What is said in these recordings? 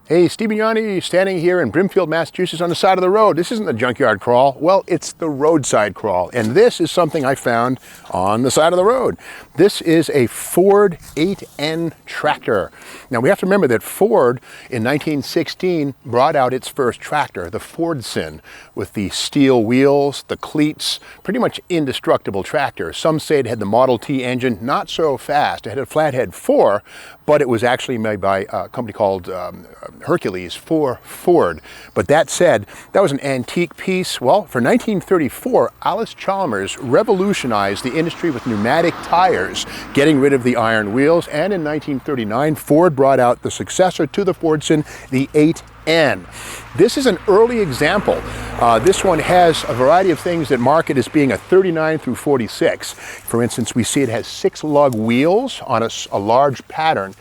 Hey, Steve Bignani standing here in Brimfield, Massachusetts on the side of the road. This isn't the junkyard crawl. Well, it's the roadside crawl. And this is something I found on the side of the road. This is a Ford 8N tractor. Now we have to remember that Ford in 1916 brought out its first tractor, the Fordson, with the steel wheels, the cleats, pretty much indestructible tractor. Some say it had the Model T engine, not so fast. It had a flathead 4, but it was actually made by a company called Hercules for Ford. But that said, that was an antique piece. Well, for 1934, Alice Chalmers revolutionized the industry with pneumatic tires, getting rid of the iron wheels. And in 1939, Ford brought out the successor to the Fordson, the 8N. This is an early example. This one has a variety of things that mark it as being a 39 through 46. For instance, we see it has 6 lug wheels on a large pattern.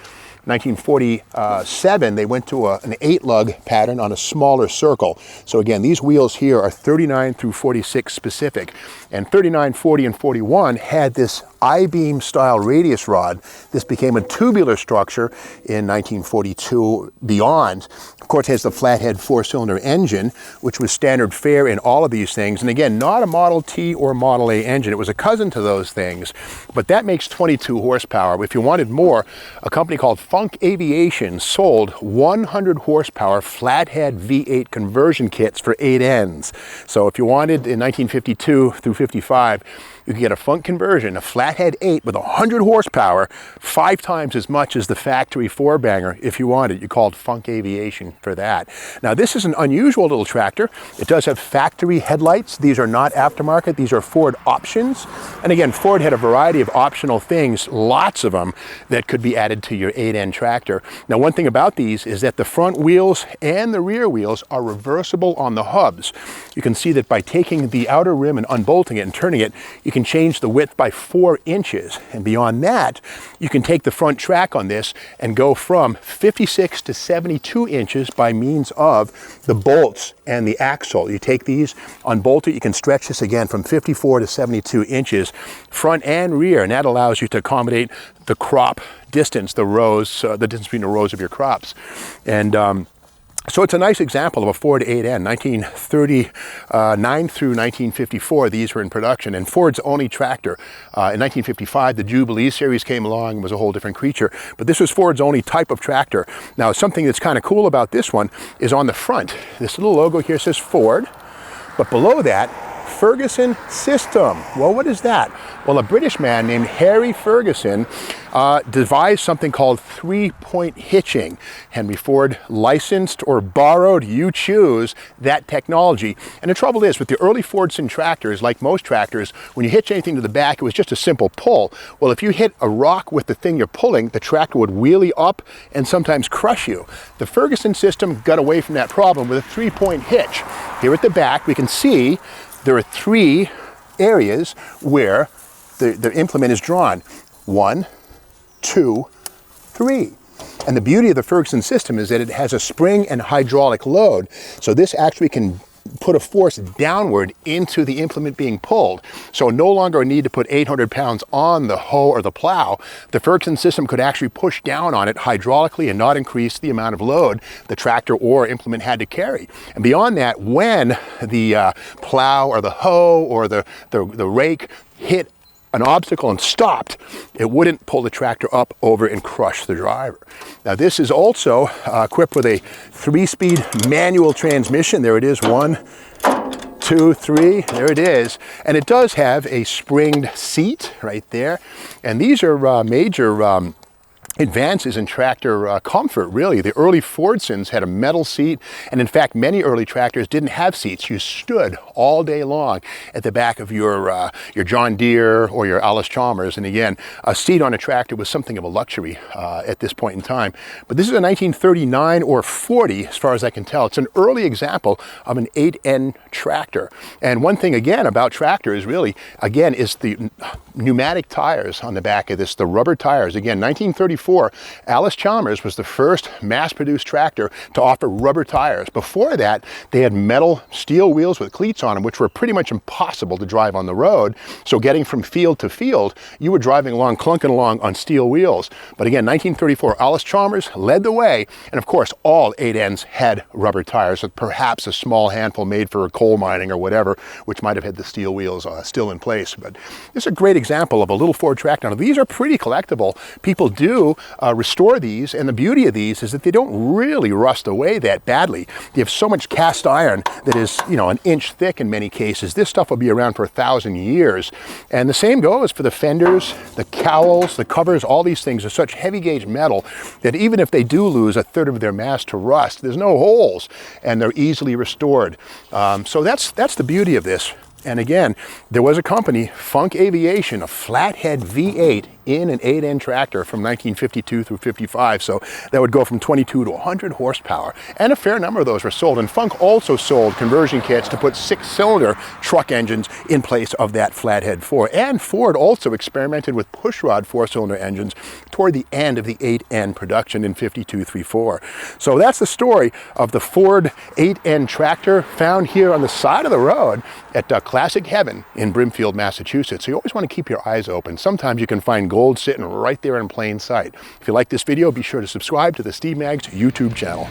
1947, they went to an 8 lug pattern on a smaller circle. So again, these wheels here are 39 through 46 specific. And 39, 40, and 41 had this I-beam style radius rod. This became a tubular structure in 1942 beyond. Of course, it has the flathead 4-cylinder engine, which was standard fare in all of these things. And again, not a Model T or Model A engine. It was a cousin to those things, but that makes 22 horsepower. If you wanted more, a company called Funk Aviation sold 100 horsepower flathead V8 conversion kits for 8Ns. So if you wanted in 1952 through 55, you could get a Funk conversion, a flathead 8 with 100 horsepower, 5 times as much as the factory 4-banger if you wanted. You called Funk Aviation for that. Now this is an unusual little tractor. It does have factory headlights. These are not aftermarket. These are Ford options. And again, Ford had a variety of optional things, lots of them, that could be added to your 8N tractor. Now one thing about these is that the front wheels and the rear wheels are reversible on the hubs. You can see that by taking the outer rim and unbolting it and turning it, you can change the width by 4 inches. And beyond that, you can take the front track on this and go from 56 to 72 inches by means of the bolts and the axle. You take these, unbolt it, you can stretch this again from 54 to 72 inches, front and rear, and that allows you to accommodate the crop distance, the rows, the distance between the rows of your crops. And so it's a nice example of a Ford 8N. 1939 through 1954, these were in production, and Ford's only tractor. In 1955, the Jubilee series came along and was a whole different creature, but this was Ford's only type of tractor. Now, something that's kind of cool about this one is on the front. This little logo here says Ford, but below that, Ferguson system. Well, what is that? Well, a British man named Harry Ferguson devised something called 3-point hitching. Henry Ford licensed or borrowed, you choose, that technology. And the trouble is, with the early Fordson tractors, like most tractors, when you hitch anything to the back, it was just a simple pull. Well, if you hit a rock with the thing you're pulling, the tractor would wheelie up and sometimes crush you. The Ferguson system got away from that problem with a 3-point hitch. Here at the back, we can see there are 3 areas where the implement is drawn. 1, 2, 3. And the beauty of the Ferguson system is that it has a spring and hydraulic load. So this actually can put a force downward into the implement being pulled. So no longer a need to put 800 pounds on the hoe or the plow. The Ferguson system could actually push down on it hydraulically and not increase the amount of load the tractor or implement had to carry. And beyond that, when the plow or the hoe or the rake hit an obstacle and stopped, it wouldn't pull the tractor up, over, and crush the driver. Now this is also equipped with a 3-speed manual transmission. There it is, 1, 2, 3, there it is. And it does have a springed seat right there. And these are major advances in tractor comfort, really. The early Fordsons had a metal seat, and in fact, many early tractors didn't have seats. You stood all day long at the back of your John Deere or your Alice Chalmers, and again, a seat on a tractor was something of a luxury at this point in time. But this is a 1939 or 40, as far as I can tell. It's an early example of an 8N tractor. And one thing, again, about tractors, really, again, is the pneumatic tires on the back of this, the rubber tires. Again, 1934, 1934, Alice Chalmers was the first mass-produced tractor to offer rubber tires. Before that, they had metal steel wheels with cleats on them, which were pretty much impossible to drive on the road. So getting from field to field, you were driving along, clunking along on steel wheels. But again, 1934, Alice Chalmers led the way. And of course, all 8Ns had rubber tires, with perhaps a small handful made for coal mining or whatever, which might have had the steel wheels still in place. But this is a great example of a little Ford tractor. Now, these are pretty collectible. People do restore these, and the beauty of these is that they don't really rust away that badly. You have so much cast iron that is, you know, an inch thick in many cases. This stuff will be around for 1,000 years. And the same goes for the fenders, the cowls, the covers. All these things are such heavy gauge metal that even if they do lose a third of their mass to rust, there's no holes, and they're easily restored. So that's the beauty of this. And again, there was a company, Funk Aviation, a flathead V8 in an 8N tractor from 1952 through 55. So that would go from 22 to 100 horsepower. And a fair number of those were sold. And Funk also sold conversion kits to put 6-cylinder truck engines in place of that flathead 4. And Ford also experimented with pushrod 4-cylinder engines toward the end of the 8N production in 52-34. So that's the story of the Ford 8N tractor found here on the side of the road at Classic Heaven in Brimfield, Massachusetts. So you always want to keep your eyes open. Sometimes you can find gold sitting right there in plain sight. If you like this video, be sure to subscribe to the Steve Maggs YouTube channel.